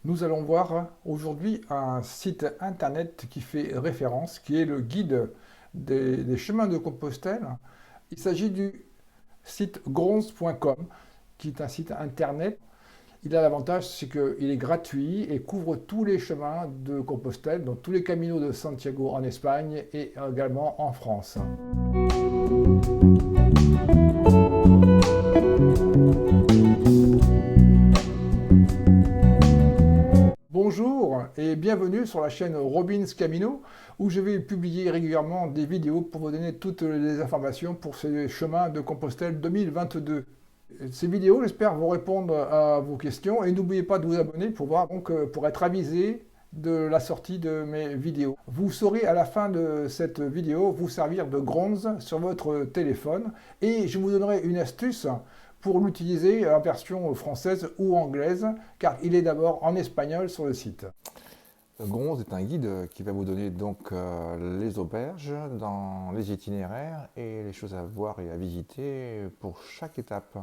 Nous allons voir aujourd'hui un site internet qui fait référence, qui est le guide des chemins de Compostelle. Il s'agit du site gronz.com, qui est un site internet. Il a l'avantage, c'est qu'il est gratuit et couvre tous les chemins de Compostelle, donc tous les caminos de Santiago en Espagne et également en France. Bonjour et bienvenue sur la chaîne Robins Camino où je vais publier régulièrement des vidéos pour vous donner toutes les informations pour ces chemins de Compostelle 2022. Ces vidéos, j'espère, vont répondre à vos questions et n'oubliez pas de vous abonner pour voir, pour être avisé de la sortie de mes vidéos. Vous saurez à la fin de cette vidéo vous servir de Gronz sur votre téléphone et je vous donnerai une astuce pour l'utiliser en version française ou anglaise, car il est d'abord en espagnol sur le site. Gronz est un guide qui va vous donner donc les auberges dans les itinéraires et les choses à voir et à visiter pour chaque étape.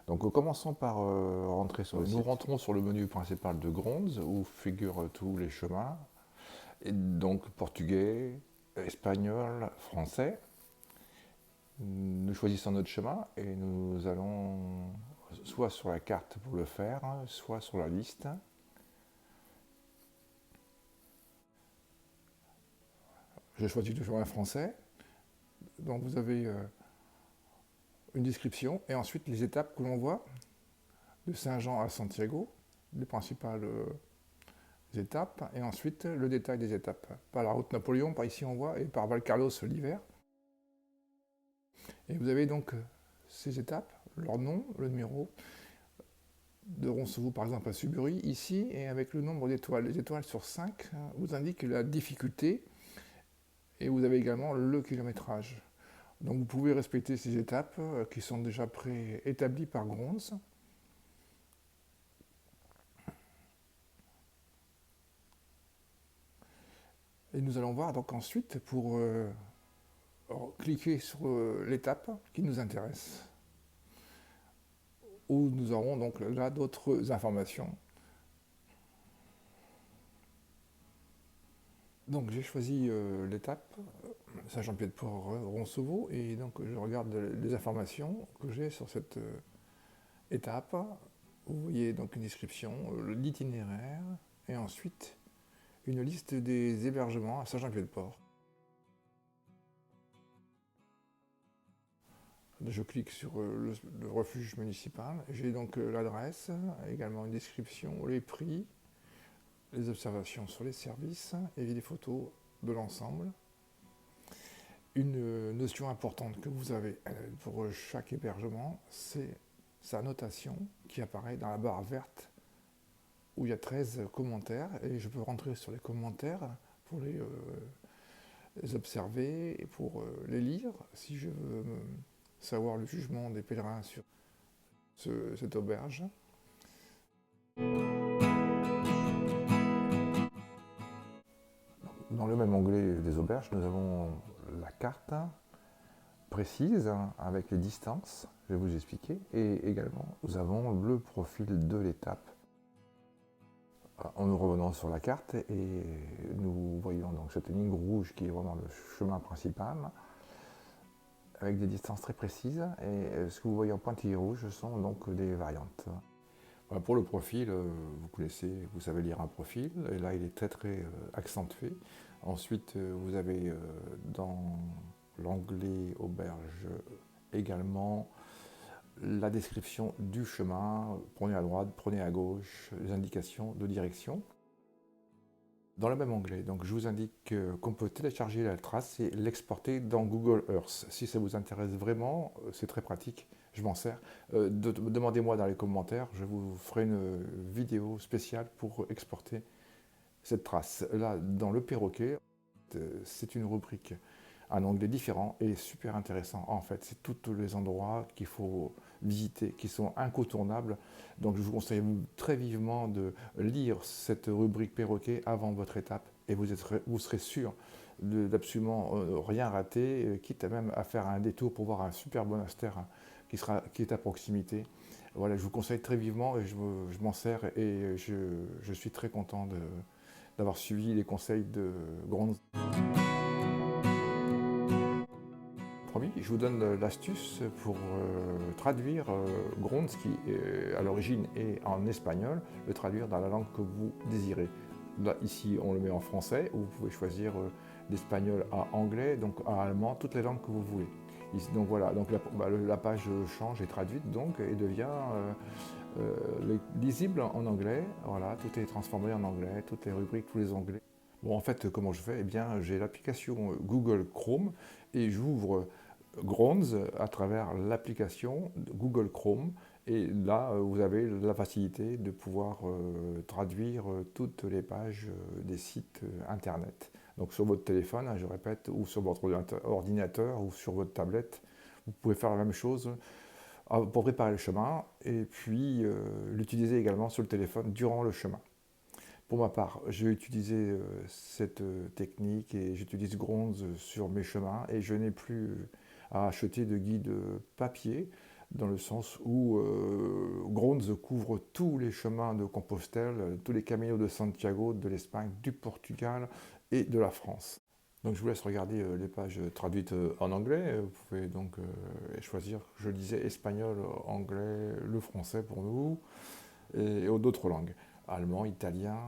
Donc commençons par rentrer sur le site. Nous rentrons sur le menu principal de Gronz où figurent tous les chemins, et donc portugais, espagnol, français. Nous choisissons notre chemin et nous allons soit sur la carte pour le faire, soit sur la liste. J'ai choisi le chemin français. Donc vous avez une description et ensuite les étapes que l'on voit de Saint-Jean à Santiago, les principales étapes, et ensuite le détail des étapes. Par la route Napoléon, par ici on voit, et par Valcarlos l'hiver. Et vous avez donc ces étapes, leur nom, le numéro de Roncevaux par exemple à Subury, ici, et avec le nombre d'étoiles. Les étoiles sur 5 vous indiquent la difficulté, et vous avez également le kilométrage. Donc vous pouvez respecter ces étapes qui sont déjà préétablies par Gronz. Et nous allons voir donc ensuite pour cliquer sur l'étape qui nous intéresse, où nous aurons donc là d'autres informations. Donc j'ai choisi l'étape Saint-Jean-Pied-de-Port Roncevaux et donc je regarde les informations que j'ai sur cette étape. Vous voyez donc une description, l'itinéraire et ensuite une liste des hébergements à Saint-Jean-Pied-de-Port. Je clique sur le refuge municipal. J'ai donc l'adresse, également une description, les prix, les observations sur les services et des photos de l'ensemble. Une notion importante que vous avez pour chaque hébergement, c'est sa notation qui apparaît dans la barre verte où il y a 13 commentaires et je peux rentrer sur les commentaires pour les observer et pour les lire si je veux savoir le jugement des pèlerins sur cette auberge. Dans le même onglet des auberges, nous avons la carte précise avec les distances, je vais vous expliquer, et également nous avons le profil de l'étape. En nous revenant sur la carte et nous voyons donc cette ligne rouge qui est vraiment le chemin principal avec des distances très précises et ce que vous voyez en pointillés rouges sont donc des variantes. Voilà, pour le profil, vous connaissez, vous savez lire un profil et là il est très accentué. Ensuite vous avez dans l'onglet auberge également la description du chemin, prenez à droite, prenez à gauche, les indications de direction. Dans le même onglet, donc je vous indique qu'on peut télécharger la trace et l'exporter dans Google Earth. Si ça vous intéresse vraiment, c'est très pratique, je m'en sers. Demandez-moi dans les commentaires, je vous ferai une vidéo spéciale pour exporter cette trace. Là, dans le perroquet, c'est une rubrique, un onglet différent et super intéressant. En fait, c'est tous les endroits qu'il faut visiter, qui sont incontournables. Donc je vous conseille très vivement de lire cette rubrique perroquet avant votre étape et vous serez sûr d'absolument rien rater, quitte à même à faire un détour pour voir un super monastère qui est à proximité. Voilà, je vous conseille très vivement et je m'en sers et je suis très content d'avoir suivi les conseils de Gronds. Promis, je vous donne l'astuce pour traduire Gronds, qui à l'origine est en espagnol, le traduire dans la langue que vous désirez. Là, ici, on le met en français, ou vous pouvez choisir d'espagnol à anglais, donc à allemand, toutes les langues que vous voulez. Ici, donc voilà, donc la page change et traduite donc et devient lisible en anglais. Voilà, tout est transformé en anglais, toutes les rubriques, tous les onglets. Bon, en fait, comment je fais? Eh bien, j'ai l'application Google Chrome et j'ouvre Gronds à travers l'application Google Chrome. Et là, vous avez la facilité de pouvoir traduire toutes les pages des sites internet. Donc sur votre téléphone, hein, je répète, ou sur votre ordinateur ou sur votre tablette, vous pouvez faire la même chose pour préparer le chemin et puis l'utiliser également sur le téléphone durant le chemin. Pour ma part, j'ai utilisé cette technique et j'utilise Gronds sur mes chemins et je n'ai plus à acheter de guide papier dans le sens où Gronds couvre tous les chemins de Compostelle, tous les caminos de Santiago, de l'Espagne, du Portugal et de la France. Donc je vous laisse regarder les pages traduites en anglais. Vous pouvez donc choisir, je disais, espagnol, anglais, le français pour nous, et d'autres langues. Allemand, italien,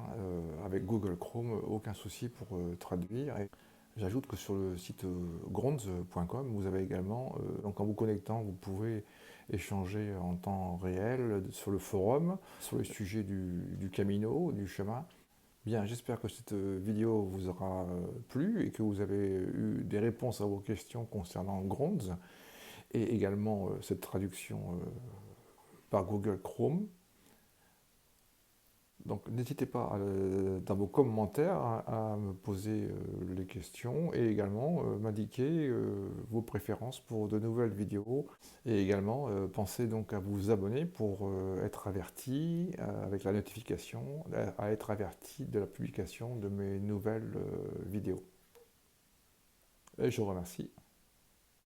avec Google Chrome, aucun souci pour traduire. Et j'ajoute que sur le site gronds.com, vous avez également, donc en vous connectant, vous pouvez échanger en temps réel sur le forum, sur le sujet du Camino, du chemin. Bien, j'espère que cette vidéo vous aura plu et que vous avez eu des réponses à vos questions concernant Gronds et également cette traduction par Google Chrome. Donc n'hésitez pas dans vos commentaires à me poser les questions et également m'indiquer vos préférences pour de nouvelles vidéos. Et également pensez donc à vous abonner pour être averti avec la notification, à être averti de la publication de mes nouvelles vidéos. Et je vous remercie.